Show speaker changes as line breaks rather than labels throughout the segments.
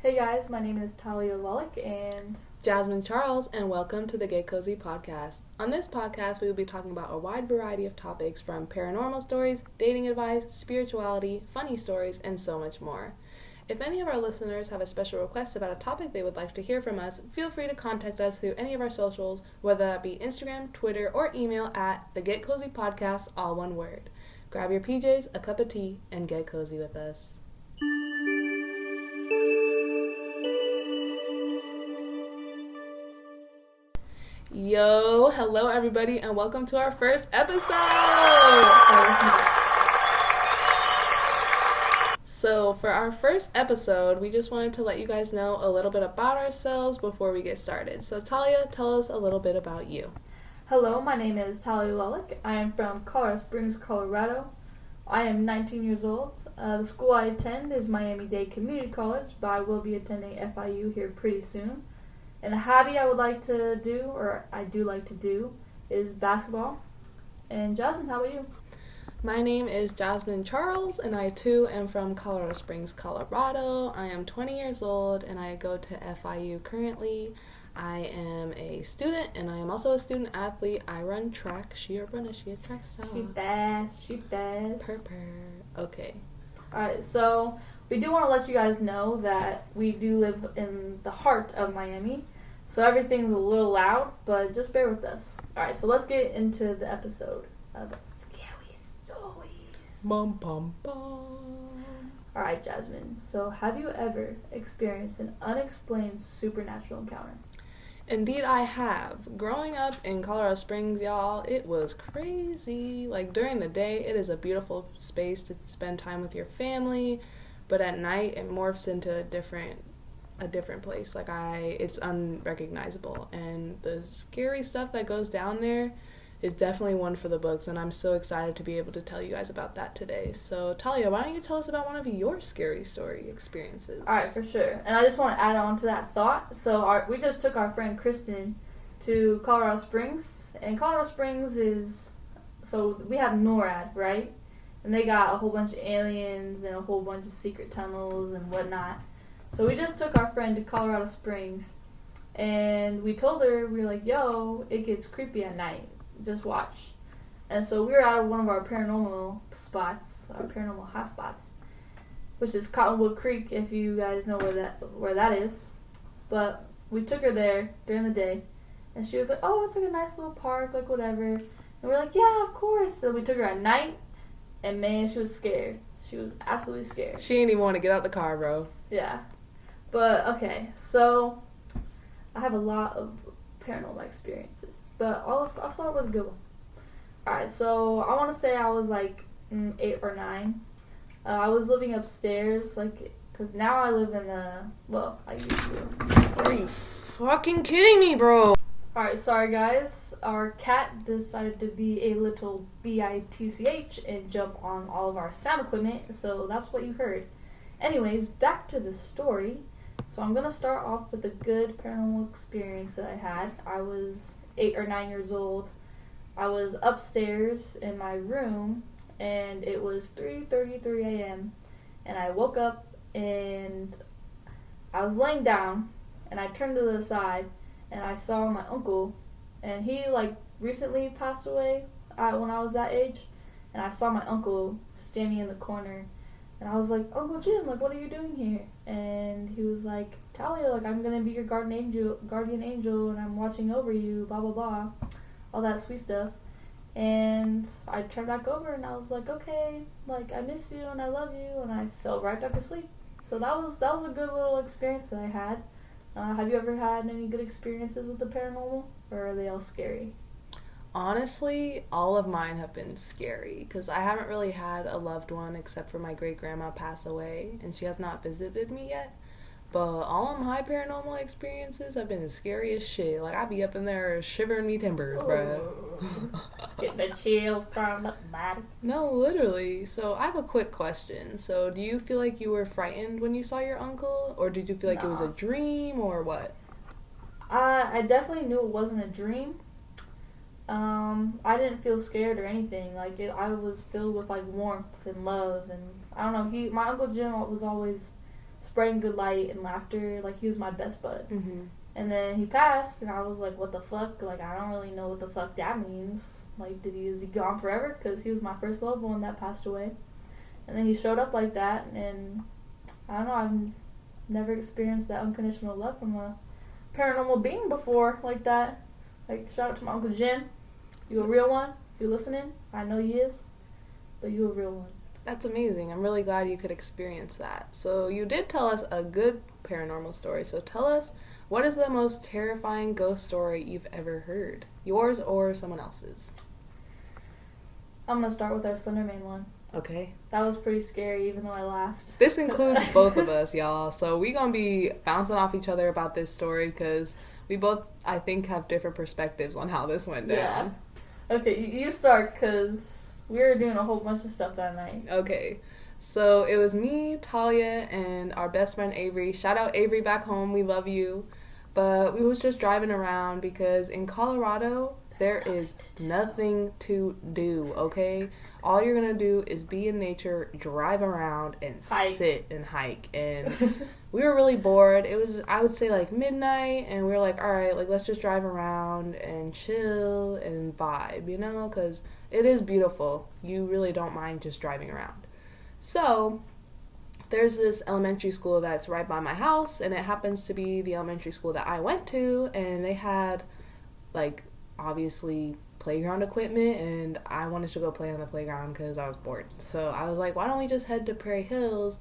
Hey guys, my name is Talia and
Jasmine Charles, and welcome to the Get Cozy podcast. On this podcast, we will be talking about a wide variety of topics from paranormal stories, dating advice, spirituality, funny stories, and so much more. If any of our listeners have a special request about a topic they would like to hear from us, feel free to contact us through any of our socials, whether that be Instagram, Twitter, or email at the Get Cozy Podcast, all one word. Grab your PJs, a cup of tea, and get cozy with us. Yo, hello everybody, and welcome to our first episode! So, for our first episode, we just wanted to let you guys know a little bit about ourselves before we get started. So, Talia, tell us a little bit about you.
Hello, my name is Talia Lullick. I am from Colorado Springs, Colorado. I am 19 years old. The school I attend is Miami-Dade Community College, but I will be attending FIU here pretty soon. And a hobby I like to do, is basketball. And Jasmine, how about you?
My name is Jasmine Charles, and I too am from Colorado Springs, Colorado. I am 20 years old, and I go to FIU currently. I am a student, and I am also a student athlete. I run track. She a runner. She a track star.
She fast.
Okay.
Alright, so we do want to let you guys know that we do live in the heart of Miami. So everything's a little loud, but just bear with us. Alright, so let's get into the episode of Scary Stories.
Bum, bum, bum.
Alright, Jasmine, so have you ever experienced an unexplained supernatural encounter?
Indeed, I have. Growing up in Colorado Springs, y'all, it was crazy. Like, during the day, it is a beautiful space to spend time with your family, but at night, it morphs into a different place. It's unrecognizable, and the scary stuff that goes down there is definitely one for the books, and I'm so excited to be able to tell you guys about that today. So, Talia, why don't you tell us about one of your scary story experiences?
Alright, for sure. And I just want to add on to that thought. So we just took our friend Kristen to Colorado Springs, and Colorado Springs so we have NORAD, right? And they got a whole bunch of aliens and a whole bunch of secret tunnels and whatnot. So we just took our friend to Colorado Springs, and we told her, we were like, yo, it gets creepy at night. Just watch. And so we were out of one of our paranormal spots, our paranormal hotspots, which is Cottonwood Creek, if you guys know where that is. But we took her there during the day, and she was like, oh, it's like a nice little park, like whatever. And we're like, yeah, of course. So we took her at night, and man, she was scared. She was absolutely scared.
She didn't even want to get out the car, bro.
Yeah. But, okay, so I have a lot of paranormal experiences, but I'll start with a good one. Alright, so I want to say I was like 8 or 9. I was living upstairs, because now I live in I used to.
Are you fucking kidding me, bro?
Alright, sorry guys. Our cat decided to be a little bitch and jump on all of our sound equipment, so that's what you heard. Anyways, back to the story. So I'm going to start off with a good paranormal experience that I had. I was 8 or 9 years old. I was upstairs in my room, and it was 3:33 a.m. And I woke up, and I was laying down, and I turned to the side, and I saw my uncle, and he, recently passed away when I was that age. And I saw my uncle standing in the corner. And I was like, Uncle Jim, what are you doing here? And he was like, Talia, I'm going to be your guardian angel, and I'm watching over you, blah, blah, blah. All that sweet stuff. And I turned back over, and I was like, okay, I miss you, and I love you, and I fell right back asleep. So that was a good little experience that I had. Have you ever had any good experiences with the paranormal, or are they all scary?
Honestly, all of mine have been scary, because I haven't really had a loved one except for my great-grandma pass away, and she has not visited me yet. But all of my paranormal experiences have been scary as shit. I be up in there shivering me timbers, bro.
Getting the chills from the body.
No, literally. So I have a quick question. So do you feel like you were frightened when you saw your uncle, or did you feel like it was a dream, or what?
I definitely knew it wasn't a dream. I didn't feel scared or anything. I was filled with warmth and love, and I don't know. My Uncle Jim was always spreading good light and laughter. Like, he was my best bud.
Mm-hmm.
And then he passed, and I was like, what the fuck? Like, I don't really know what the fuck that means. Like, is he gone forever? Because he was my first loved one that passed away. And then he showed up like that, and I don't know, I've never experienced that unconditional love from a paranormal being before like that. Like, shout out to my Uncle Jim. You a real one. If you're listening, I know you is, but you a real one.
That's amazing. I'm really glad you could experience that. So you did tell us a good paranormal story. So tell us, what is the most terrifying ghost story you've ever heard? Yours or someone else's?
I'm going to start with our Slenderman one.
Okay.
That was pretty scary, even though I laughed.
This includes both of us, y'all. So we going to be bouncing off each other about this story because we both, I think, have different perspectives on how this went down.
Yeah. Okay, you start, because we were doing a whole bunch of stuff that night.
Okay. So it was me, Talia, and our best friend Avery. Shout out Avery back home. We love you. But we was just driving around because in Colorado, there is nothing to do, okay? All you're going to do is be in nature, drive around, and sit and hike. And we were really bored. It was, I would say, like midnight, and we were like, all right, like, let's just drive around and chill and vibe, you know? Because it is beautiful. You really don't mind just driving around. So there's this elementary school that's right by my house, and it happens to be the elementary school that I went to, and they had, like, obviously playground equipment, and I wanted to go play on the playground because I was bored. So I was like, why don't we just head to Prairie Hills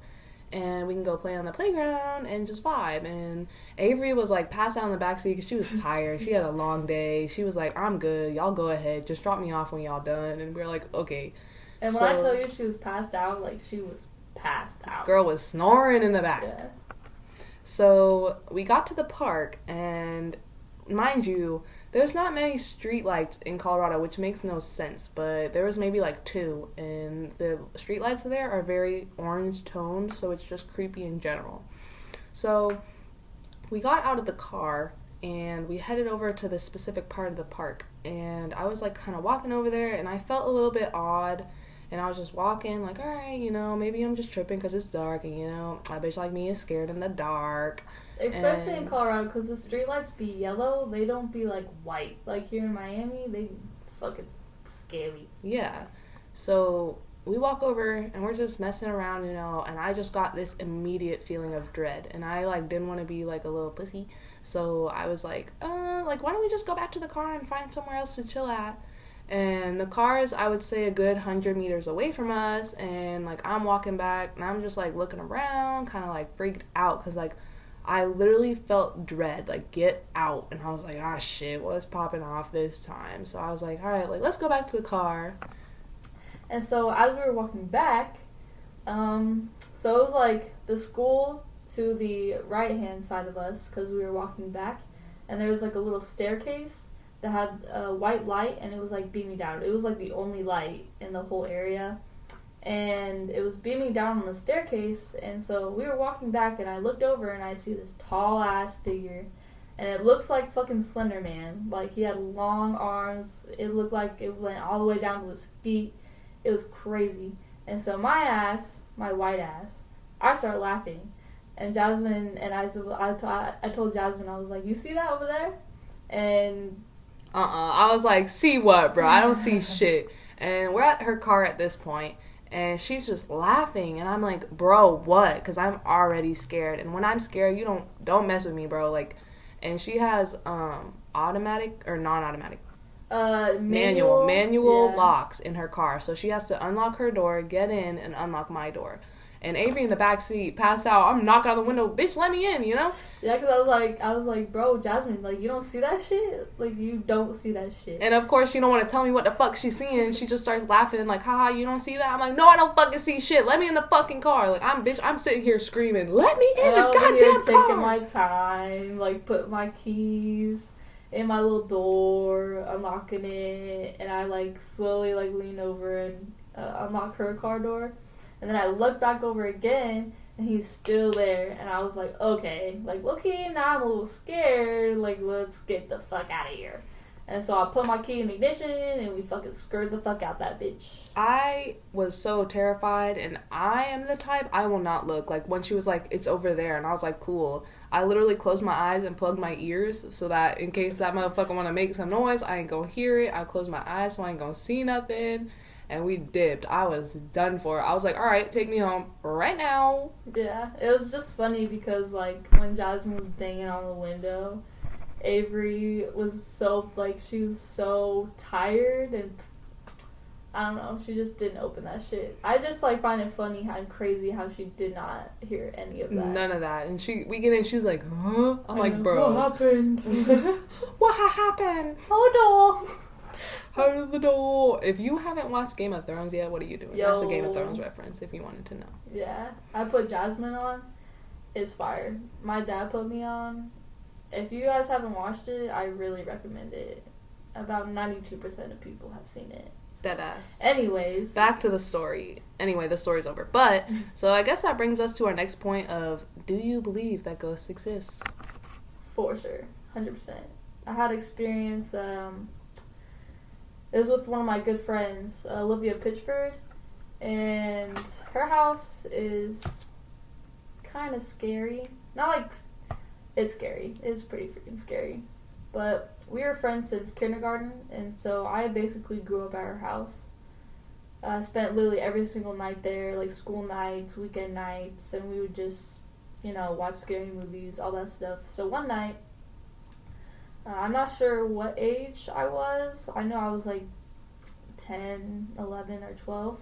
and we can go play on the playground and just vibe. And Avery was like passed out in the backseat because she was tired. She had a long day. She was like, I'm good, y'all go ahead, just drop me off when y'all done. And we were like, okay.
And when I tell you she was passed out, like, she was passed out.
Girl was snoring in the back.
Yeah.
So we got to the park, and mind you, there's not many street lights in Colorado, which makes no sense, but there was maybe like 2, and the street lights there are very orange toned, so it's just creepy in general. So we got out of the car, and we headed over to this specific part of the park, and I was like kind of walking over there, and I felt a little bit odd, and I was just walking like, all right, you know, maybe I'm just tripping because it's dark, and you know, a bitch like me is scared in the dark.
Especially in Colorado, because the streetlights be yellow, they don't be, like, white. Like, here in Miami, they be fucking scary.
Yeah. So we walk over, and we're just messing around, you know, and I just got this immediate feeling of dread, and I, like, didn't want to be, like, a little pussy, so I was like, why don't we just go back to the car and find somewhere else to chill at? And the car is, I would say, a good 100 meters away from us, and, like, I'm walking back, and I'm just, like, looking around, kind of, like, freaked out, because, like, I literally felt dread, like, get out. And I was like, ah, shit, what's popping off this time? So I was like, all right, like, let's go back to the car.
And so as we were walking back, so it was, like, the school to the right-hand side of us, because we were walking back, and there was, like, a little staircase that had a white light, and it was, like, beaming down. It was, like, the only light in the whole area. And it was beaming down on the staircase, and so we were walking back, and I looked over, and I see this tall-ass figure, and it looks like fucking Slender Man. Like, he had long arms, it looked like it went all the way down to his feet. It was crazy. And so my white ass, I started laughing, and Jasmine, and I told Jasmine, I was like, you see that over there? And
I was like, see what, bro? I don't see shit. And we're at her car at this point, and she's just laughing, and I'm like, bro, what? Because I'm already scared, and when I'm scared, you don't mess with me, bro. Like, and she has automatic or non-automatic, manual
yeah,
locks in her car, so she has to unlock her door, get in, and unlock my door. And Avery in the back seat passed out. I'm knocking on the window, bitch, let me in, you know?
Yeah, because I was like, bro, Jasmine, like, you don't see that shit? Like, you don't see that shit.
And of course, she don't want to tell me what the fuck she's seeing. She just starts laughing, like, haha, you don't see that? I'm like, no, I don't fucking see shit. Let me in the fucking car. Like, I'm sitting here screaming, let me in the goddamn car.
Taking my time, like, put my keys in my little door, unlocking it, and I, like, slowly, like, lean over and unlock her car door. And then I look back over again, and he's still there. And I was like, okay. Like, okay, now I'm a little scared. Like, let's get the fuck out of here. And so I put my key in the ignition, and we fucking skirted the fuck out that bitch.
I was so terrified, and I am the type, I will not look. Like, when she was like, it's over there, and I was like, cool. I literally closed my eyes and plugged my ears so that in case that motherfucker want to make some noise, I ain't gonna hear it. I closed my eyes so I ain't gonna see nothing. And we dipped. I was done for. I was like, alright, take me home right now.
Yeah, it was just funny because, like, when Jasmine was banging on the window, Avery was so, like, she was so tired, and I don't know, she just didn't open that shit. I just, like, find it funny and crazy how she did not hear any of that.
None of that. And we get in, she's like, huh? I'm like, bro.
What happened?
What happened?
Oh, no.
Out of the door. If you haven't watched Game of Thrones yet, what are you doing?
Yo.
That's a Game of Thrones reference, if you wanted to know.
Yeah, I put Jasmine on. It's fire. My dad put me on. If you guys haven't watched it, I really recommend it. About 92% of people have seen it. So.
Deadass.
Anyways.
Back to the story. Anyway, the story's over. But, so I guess that brings us to our next point of, do you believe that ghosts exist?
For sure. 100%. I had experience, it was with one of my good friends, Olivia Pitchford. And her house is kind of scary. Not like... It's scary. It's pretty freaking scary. But we were friends since kindergarten, and so I basically grew up at her house. I spent literally every single night there, like school nights, weekend nights, and we would just, watch scary movies, all that stuff. So one night, I'm not sure what age I was. I know I was like 10, 11, or 12.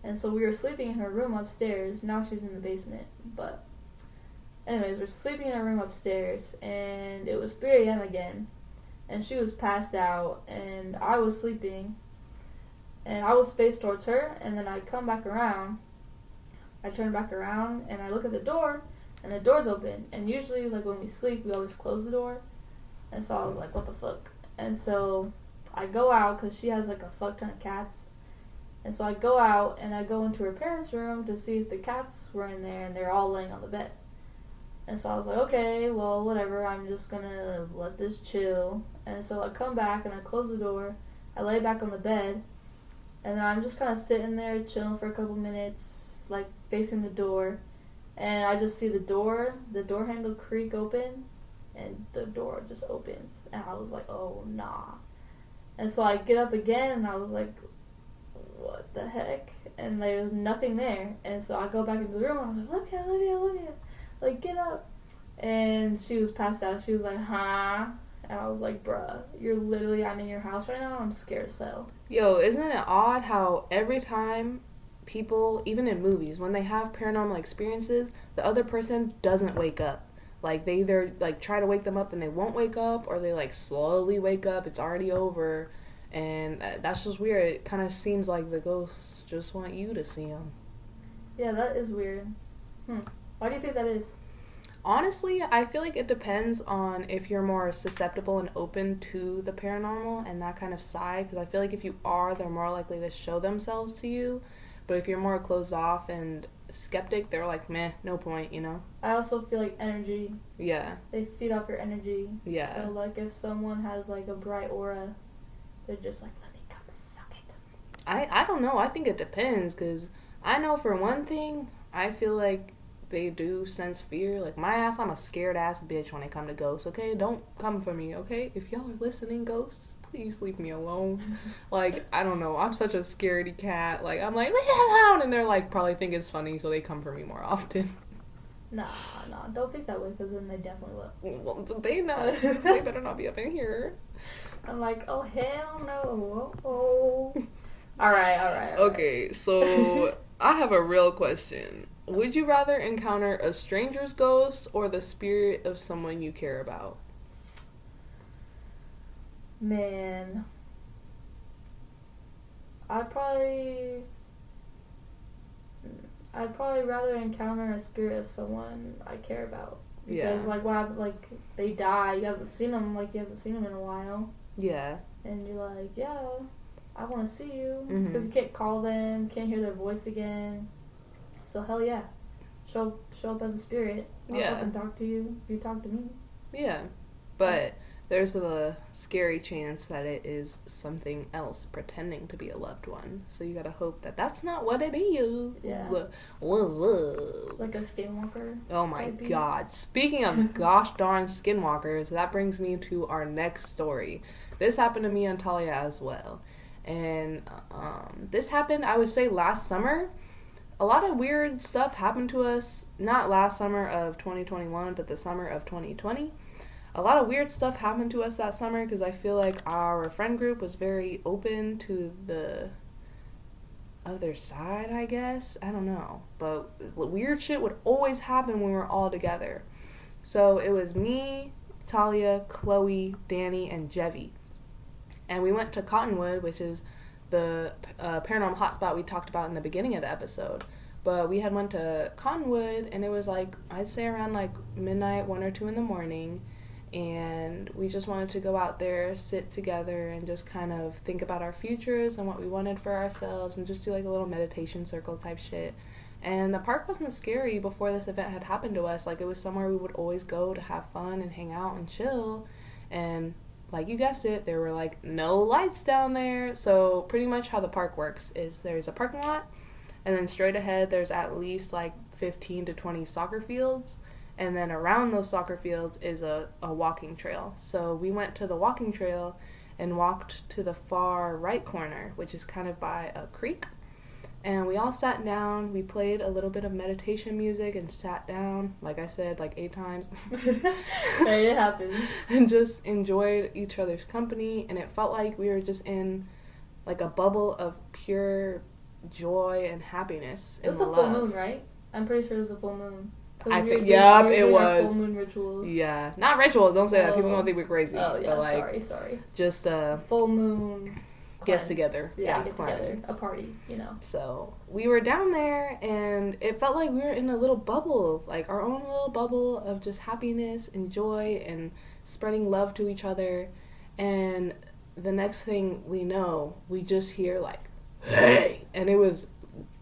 And so we were sleeping in her room upstairs. Now she's in the basement, but... Anyways, we're sleeping in a room upstairs, and it was 3 a.m. again, and she was passed out, and I was sleeping, and I was faced towards her, and then I come back around, I turn back around, and I look at the door, and the door's open, and usually, like, when we sleep, we always close the door, and so I was like, what the fuck, and so I go out, because she has, like, a fuck ton of cats, and so I go out, and I go into her parents' room to see if the cats were in there, and they're all laying on the bed. And so I was like, okay, well, whatever, I'm just gonna let this chill. And so I come back and I close the door, I lay back on the bed, and then I'm just kind of sitting there chilling for a couple minutes, like facing the door, and I just see the door handle creak open, and the door just opens, and I was like, oh, nah. And so I get up again, and I was like, what the heck? And there was nothing there, and so I go back into the room, and I was like, Olivia. Like, get up. And she was passed out. She was like, huh? And I was like, bruh, I'm in your house right now, and I'm scared as hell.
Yo, isn't it odd how every time people, even in movies, when they have paranormal experiences, the other person doesn't wake up. Like, they either, like, try to wake them up and they won't wake up, or they, like, slowly wake up, it's already over. And that's just weird. It kind of seems like the ghosts just want you to see them.
Yeah, that is weird. Why do you think that is?
Honestly, I feel like it depends on if you're more susceptible and open to the paranormal and that kind of side. Because I feel like if you are, they're more likely to show themselves to you. But if you're more closed off and skeptic, they're like, meh, no point,
I also feel like energy.
Yeah.
They feed off your energy.
Yeah.
So, like, if someone has, like, a bright aura, they're just like, let me come suck it.
I don't know. I think it depends. Because I know for one thing, I feel like they do sense fear. Like, my ass, I'm a scared ass bitch when it come to ghosts, okay? Don't come for me, okay? If y'all are listening, ghosts, please leave me alone. Like, I don't know. I'm such a scaredy cat. Like, I'm like, leave me alone. And they're like, probably think it's funny, so they come for me more often.
Nah. Don't think that way, because then they definitely will.
Well, they know. They better not be up in here.
I'm like, oh, hell no. Oh. All right.
Okay, so I have a real question. Would you rather encounter a stranger's ghost or the spirit of someone you care about?
Man. I'd probably rather encounter a spirit of someone I care about. Because, like, what happened, like, they die, you haven't seen them in a while.
Yeah.
And you're like, yeah, I want to see you.
Mm-hmm.
Because you can't call them, can't hear their voice again. So, hell yeah. Show up as a spirit. I'll fucking talk to you. You talk to me.
Yeah. But There's a scary chance that it is something else pretending to be a loved one. So you gotta hope that that's not what it is.
Yeah.
What's up?
Like a skinwalker.
Oh my god. Speaking of gosh darn skinwalkers, that brings me to our next story. This happened to me and Talia as well. And this happened, I would say, last summer. A lot of weird stuff happened to us, not last summer of 2021, but the summer of 2020. A lot of weird stuff happened to us that summer because I feel like our friend group was very open to the other side, I guess. I don't know. But weird shit would always happen when we were all together. So it was me, Talia, Chloe, Danny, and Jevy. And we went to Cottonwood, which is the paranormal hotspot we talked about in the beginning of the episode. But we had went to Cottonwood, and it was like, I'd say around like midnight, 1 or 2 in the morning. And we just wanted to go out there, sit together, and just kind of think about our futures and what we wanted for ourselves, and just do like a little meditation circle type shit. And the park wasn't scary before this event had happened to us. Like, it was somewhere we would always go to have fun and hang out and chill. And like you guessed it, there were like no lights down there. So pretty much how the park works is there's a parking lot, and then straight ahead there's at least like 15 to 20 soccer fields. And then around those soccer fields is a walking trail. So we went to the walking trail and walked to the far right corner, which is kind of by a creek. And we all sat down. We played a little bit of meditation music and sat down, like I said, like 8 times.
It happens.
And just enjoyed each other's company. And it felt like we were just in like a bubble of pure joy and happiness.
It was a full moon, right? I'm pretty sure it was a full moon.
Yep, it was.
Full moon rituals.
Yeah, not rituals. Don't say that. People don't think we're crazy.
Oh yeah,
but like,
sorry.
Just
full moon.
Get together.
Yeah, get together. A party, you know.
So we were down there, and it felt like we were in a little bubble, like our own little bubble of just happiness and joy and spreading love to each other. And the next thing we know, we just hear like, "Hey!" And it was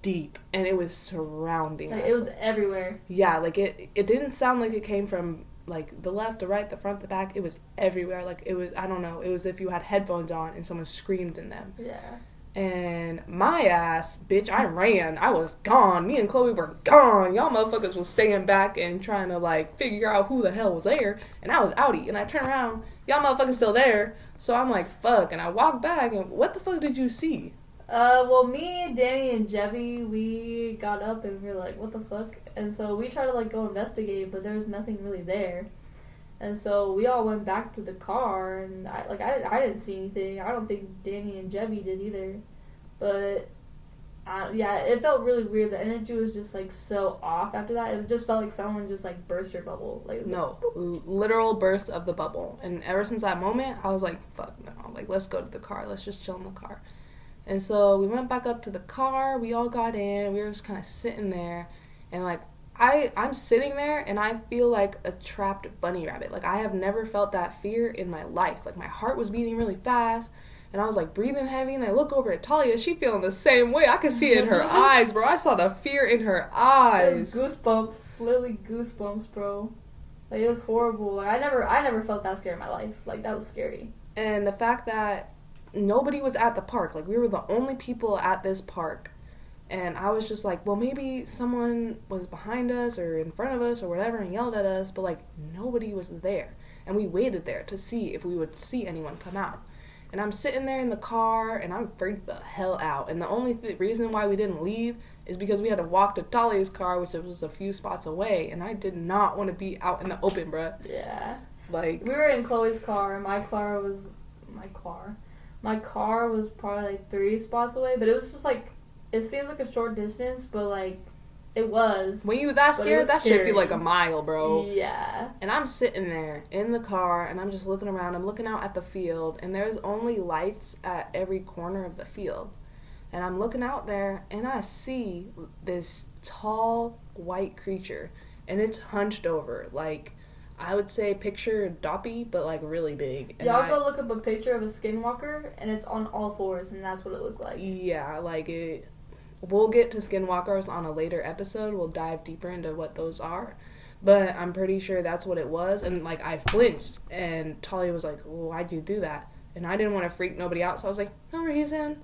deep, and it was surrounding us.
It was everywhere.
Yeah, like it didn't sound like it came from like the left, the right, the front, the back. It was everywhere. Like it was, I don't know, it was if you had headphones on and someone screamed in them.
Yeah.
And my ass, bitch, I ran. I was gone. Me and Chloe were gone. Y'all motherfuckers was staying back and trying to like figure out who the hell was there. And I was outie. And I turned around, y'all motherfuckers still there. So I'm like, fuck. And I walked back, and what the fuck did you see?
Well, me, Danny, and Jevy, we got up and we were like, what the fuck? And so we tried to, like, go investigate, but there was nothing really there. And so we all went back to the car, and I didn't see anything. I don't think Danny and Jevy did either. But, yeah, it felt really weird. The energy was just, like, so off after that. It just felt like someone just, like, burst your bubble. Like, it was
no,
like,
literal burst of the bubble. And ever since that moment, I was like, fuck no. Like, let's go to the car. Let's just chill in the car. And so we went back up to the car, we all got in, we were just kind of sitting there, and like, I'm sitting there, and I feel like a trapped bunny rabbit. Like, I have never felt that fear in my life. Like, my heart was beating really fast, and I was like breathing heavy, and I look over at Talia, she feeling the same way. I could see it in her eyes, bro. I saw the fear in her eyes.
It was goosebumps, literally goosebumps, bro. Like, it was horrible. Like, I never felt that scared in my life. Like, that was scary.
And the fact that nobody was at the park. Like, we were the only people at this park. And I was just like, well, maybe someone was behind us or in front of us or whatever and yelled at us, but like, nobody was there. And we waited there to see if we would see anyone come out. And I'm sitting there in the car, and I'm freaked the hell out. And the only reason why we didn't leave is because we had to walk to Talia's car, which was a few spots away. And I did not want to be out in the open, bruh.
Yeah.
Like,
we were in Chloe's car. My car was probably like 3 spots away, but it was just like, it seems like a short distance, but like, it was.
When you that scared, that shit feel like a mile, bro.
Yeah.
And I'm sitting there in the car, and I'm just looking around. I'm looking out at the field, and there's only lights at every corner of the field. And I'm looking out there, and I see this tall, white creature, and it's hunched over, like, I would say picture Doppy, but like really big. And
Y'all go look up a picture of a skinwalker, and it's on all fours, and that's what it looked like.
Yeah, like we'll get to skinwalkers on a later episode. We'll dive deeper into what those are. But I'm pretty sure that's what it was. And, like, I flinched. And Talia was like, well, why'd you do that? And I didn't want to freak nobody out. So I was like, no reason.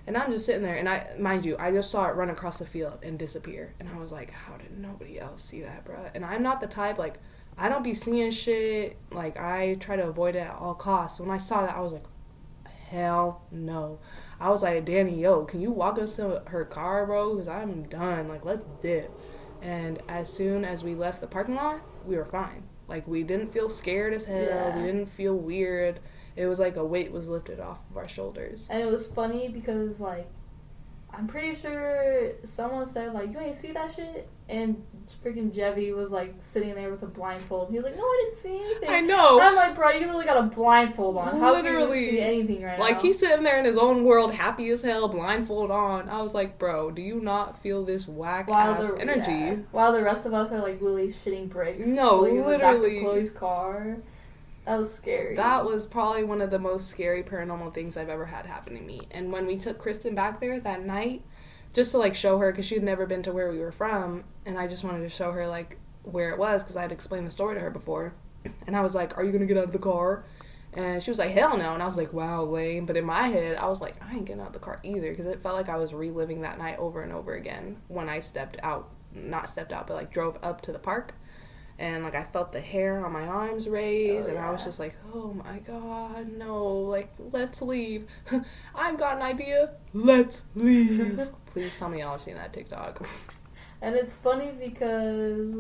And I'm just sitting there. And mind you, I just saw it run across the field and disappear. And I was like, how did nobody else see that, bruh? And I'm not the type, like, I don't be seeing shit. Like, I try to avoid it at all costs. So when I saw that, I was like, hell no. I was like, Danny, yo, can you walk us to her car, bro? Because I'm done. Like, let's dip. And as soon as we left the parking lot, we were fine. Like, we didn't feel scared as hell.
Yeah.
We didn't feel weird. It was like a weight was lifted off of our shoulders.
And it was funny because, like, I'm pretty sure someone said, like, you ain't see that shit? And freaking Jevy was, like, sitting there with a blindfold. He was like, no, I didn't see anything.
I know.
And I'm like, bro, you literally got a blindfold on. How
Literally.
can you see anything right now?
Like, he's sitting there in his own world, happy as hell, blindfold on. I was like, bro, do you not feel this whack-ass energy?
Yeah, while the rest of us are, like, really shitting bricks.
No,
like, in the back of
literally.
Chloe's car. That was scary.
That was probably one of the most scary paranormal things I've ever had happen to me. And when we took Kristen back there that night, just to, like, show her, because she had never been to where we were from, and I just wanted to show her, like, where it was, because I had explained the story to her before. And I was like, are you going to get out of the car? And she was like, hell no. And I was like, wow, lame. But in my head, I was like, I ain't getting out of the car either, because it felt like I was reliving that night over and over again when I not stepped out, but, like, drove up to the park. And, like, I felt the hair on my arms raise, and I was just like, oh my god, no, like, let's leave. I've got an idea. Let's leave. Please tell me y'all have seen that TikTok.
And it's funny because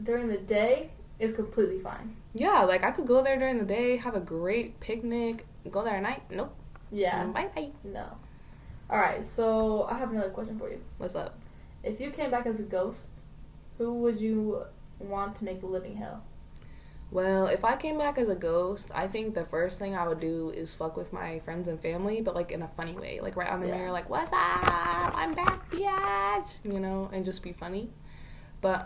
during the day, it's completely fine.
Yeah, like, I could go there during the day, have a great picnic, go there at night. Nope.
Yeah.
Bye-bye.
No. Alright, so I have another question for you.
What's up?
If you came back as a ghost, who would you want to make a living hell?
Well, if I came back as a ghost, I think the first thing I would do is fuck with my friends and family, but, like, in a funny way. Like, right on the mirror, like, what's up? I'm back, bitch! You know, and just be funny. But,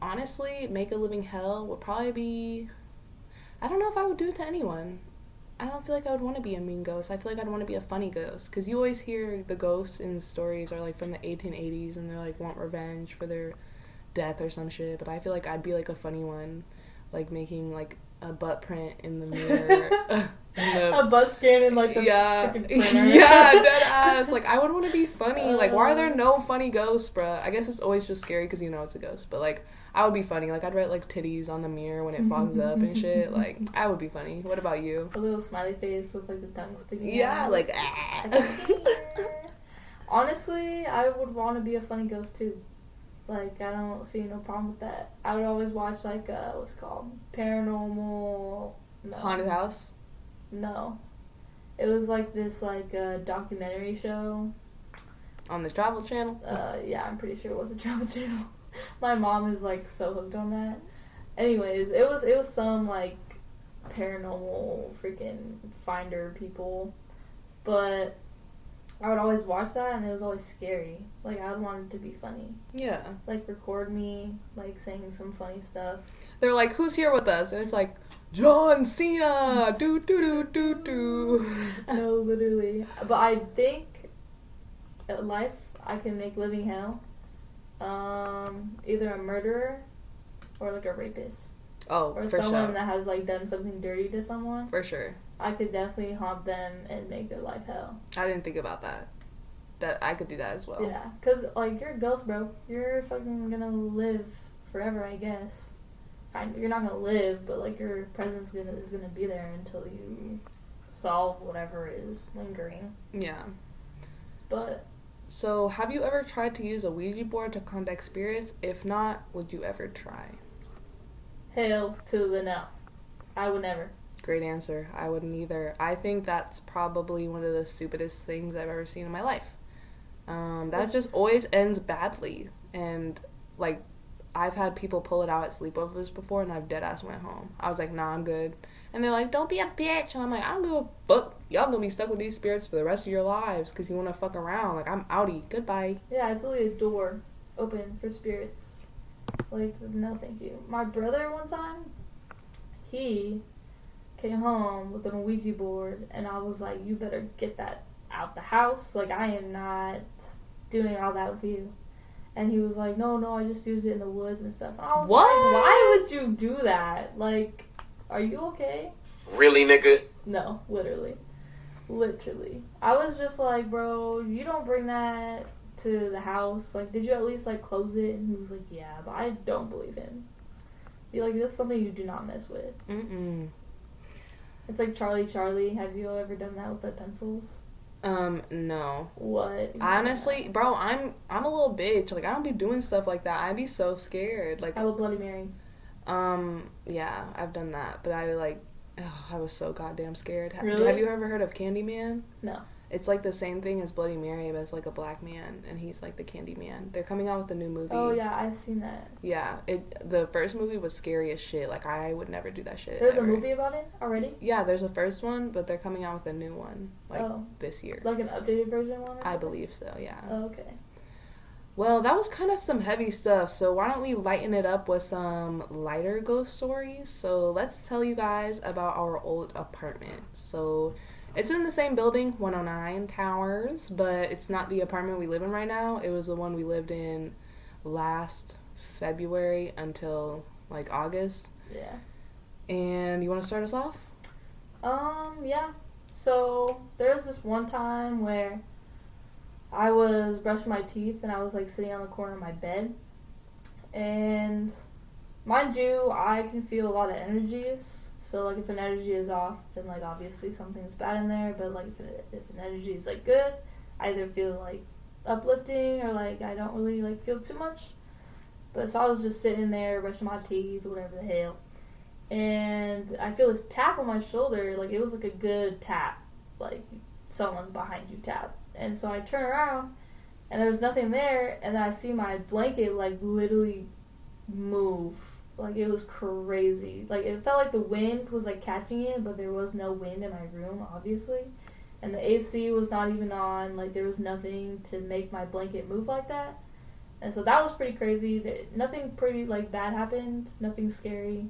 honestly, make a living hell would probably be... I don't know if I would do it to anyone. I don't feel like I would want to be a mean ghost. I feel like I'd want to be a funny ghost. Because you always hear the ghosts in stories are, like, from the 1880s, and they're, like, want revenge for their death or some shit, but I feel like I'd be like a funny one, like making like a butt print in the mirror.
A butt scan in like the freaking printer.
Yeah, dead ass. Like, I would want to be funny. Like, why are there no funny ghosts, bruh? I guess it's always just scary because you know it's a ghost, but like I would be funny. Like, I'd write like titties on the mirror when it fogs up and shit. Like, I would be funny. What about you?
A little smiley face with like the tongue sticking
Yeah,
out.
like
Honestly, I would want to be a funny ghost too. Like, I don't see no problem with that. I would always watch, like, what's it called? Paranormal... No.
Haunted House?
No. It was, like, this, like, documentary show.
On the Travel Channel?
Yeah, I'm pretty sure it was a Travel Channel. My mom is, like, so hooked on that. Anyways, it was some, like, paranormal freaking finder people. But I would always watch that, and it was always scary. Like, I would want it to be funny.
Yeah.
Like, record me, like, saying some funny stuff.
They're like, who's here with us? And it's like, John Cena! Do, do, do, do, do.
No, literally. But I think life, I can make living hell. Either a murderer or, like, a rapist.
Oh,
or
for
someone
sure.
that has, like, done something dirty to someone.
For sure.
I could definitely haunt them and make their life hell.
I didn't think about that. That I could do that as well.
Yeah, because, like, you're a ghost, bro. You're fucking gonna live forever, I guess. You're not gonna live, but, like, your presence is gonna be there until you solve whatever is lingering.
Yeah.
But...
So, have you ever tried to use a Ouija board to contact spirits? If not, would you ever try?
Hell to the no. I would never.
Great answer. I wouldn't either. I think that's probably one of the stupidest things I've ever seen in my life. That just always ends badly. And, like, I've had people pull it out at sleepovers before, and I've deadass went home. I was like, nah, I'm good. And they're like, don't be a bitch. And I'm like, I don't give a fuck. Y'all gonna be stuck with these spirits for the rest of your lives because you want to fuck around. Like, I'm outie. Goodbye.
Yeah, it's literally a door open for spirits. Like, no thank you. My brother one time, he came home with an Ouija board, and I was like, you better get that out the house. Like, I am not doing all that with you. And he was like, no, I just use it in the woods and stuff. And I was
What?
like, why would you do that? Like, are you okay?
Really, nigga?
No, literally. I was just like, bro, you don't bring that to the house. Like, did you at least, like, close it? And he was like, yeah, but I don't believe him. Be like, that's something you do not mess with.
Mm-mm.
It's like Charlie. Have you ever done that with the pencils?
No.
What?
Honestly, bro, I'm a little bitch. Like, I don't be doing stuff like that. I'd be so scared. Like,
I would Bloody Mary.
yeah, I've done that. But I was so goddamn scared.
Really?
Have you ever heard of Candyman?
No.
It's like the same thing as Bloody Mary, but it's like a black man, and he's like the Candyman. They're coming out with a new movie.
Oh, yeah, I've seen that.
Yeah, the first movie was scary as shit. Like, I would never do that shit.
There's
ever.
a movie about it already?
Yeah, there's a first one, but they're coming out with a new one, like, this year.
Like an updated version one or something?
I believe so, yeah.
Oh, okay.
Well, that was kind of some heavy stuff, so why don't we lighten it up with some lighter ghost stories? So let's tell you guys about our old apartment. So it's in the same building, 109 Towers, but it's not the apartment we live in right now. It was the one we lived in last February until, like, August.
Yeah.
And you want to start us off?
Yeah. So, there was this one time where I was brushing my teeth and I was, like, sitting on the corner of my bed. And, mind you, I can feel a lot of energies. So, like, if an energy is off, then, like, obviously something's bad in there. But, like, if an energy is, like, good, I either feel, like, uplifting or, like, I don't really, like, feel too much. But, so I was just sitting there, brushing my teeth, whatever the hell. And I feel this tap on my shoulder. Like, it was, like, a good tap. Like, someone's behind you tap. And so I turn around, and there's nothing there, and then I see my blanket, like, literally move. Like, it was crazy. Like, it felt like the wind was, like, catching it, but there was no wind in my room, obviously. And the AC was not even on. Like, there was nothing to make my blanket move like that. And so that was pretty crazy. Nothing pretty, like, bad happened. Nothing scary.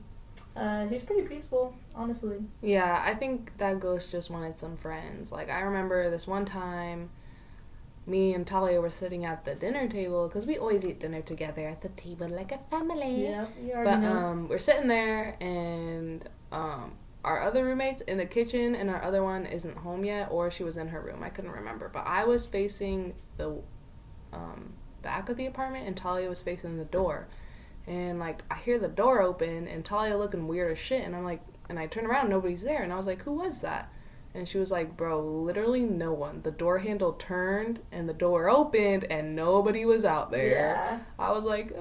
He's pretty peaceful, honestly.
Yeah, I think that ghost just wanted some friends. Like, I remember this one time, me and Talia were sitting at the dinner table, because we always eat dinner together at the table like a family.
Yeah, you already know.
We're sitting there, and our other roommate's in the kitchen, and our other one isn't home yet, or she was in her room. I couldn't remember. But I was facing the back of the apartment, and Talia was facing the door. And, like, I hear the door open, and Talia looking weird as shit, and I'm like, and I turn around, nobody's there, and I was like, who was that? And she was like, bro, literally no one. The door handle turned, and the door opened, and nobody was out there.
Yeah.
I was like,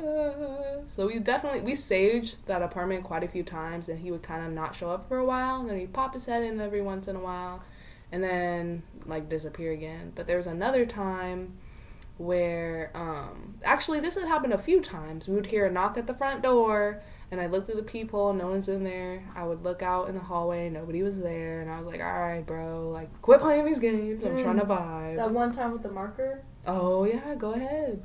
So we saged that apartment quite a few times, and he would kind of not show up for a while, and then he'd pop his head in every once in a while, and then, like, disappear again. But there was another time where, actually this had happened a few times. We would hear a knock at the front door, and I'd look through the peephole, no one's in there. I would look out in the hallway, nobody was there, and I was like, alright, bro, like, quit playing these games, I'm trying to vibe.
That one time with the marker?
Oh, yeah, go ahead.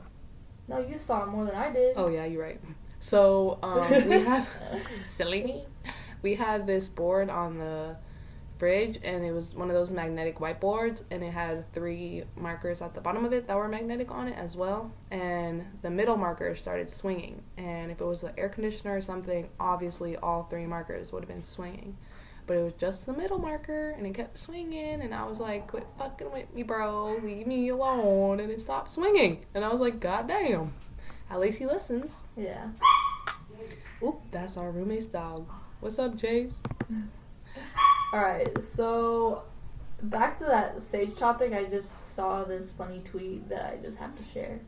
No, you saw it more than I did.
Oh, yeah, you're right. So, we had, silly me, we had this board on the fridge, and it was one of those magnetic whiteboards, and it had 3 markers at the bottom of it that were magnetic on it as well, and the middle marker started swinging, and if it was the air conditioner or something, obviously all 3 markers would have been swinging, but it was just the middle marker, and it kept swinging, and I was like, quit fucking with me, bro, leave me alone, and it stopped swinging, and I was like, god damn, at least he listens.
Yeah.
Oop, that's our roommate's dog. What's up, Jace?
Alright, so back to that sage topic, I just saw this funny tweet that I just have to share.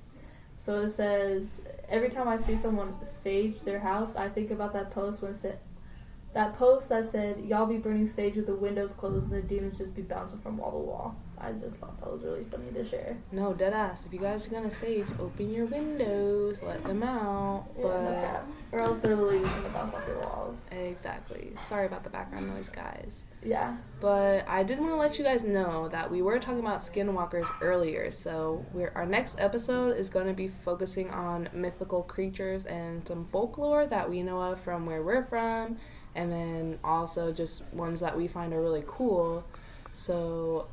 So it says, every time I see someone sage their house, I think about that post that said, y'all be burning sage with the windows closed and the demons just be bouncing from wall to wall. I just thought that was really funny to share.
No, deadass. If you guys are gonna sage, open your windows, let them out.
Yeah,
But
no cap. Or else they're literally just gonna bounce off your walls.
exactly. Sorry about the background noise, guys.
Yeah.
But I did want to let you guys know that we were talking about skinwalkers earlier. So our next episode is going to be focusing on mythical creatures and some folklore that we know of from where we're from, and then also just ones that we find are really cool. So,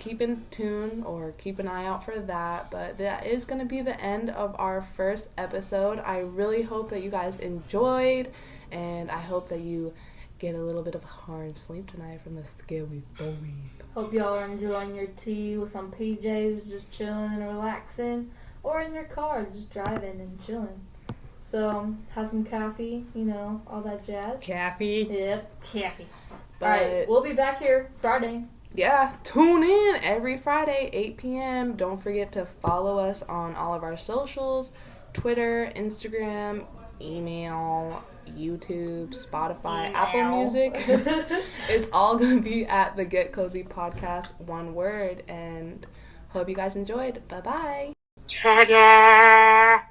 keep in tune or keep an eye out for that. But that is going to be the end of our first episode. I really hope that you guys enjoyed, and I hope that you get a little bit of hard sleep tonight from the scary story.
Hope y'all are enjoying your tea with some PJs, just chilling and relaxing, or in your car, just driving and chilling. So, have some coffee, all that jazz.
Coffee.
Yep, coffee.
But,
alright, we'll be back here Friday.
Yeah, tune in every Friday, 8 p.m. Don't forget to follow us on all of our socials, Twitter, Instagram, email, YouTube, Spotify, Apple Music. It's all going to be at the Get Cozy Podcast, one word. And hope you guys enjoyed. Bye-bye.
Ta-da!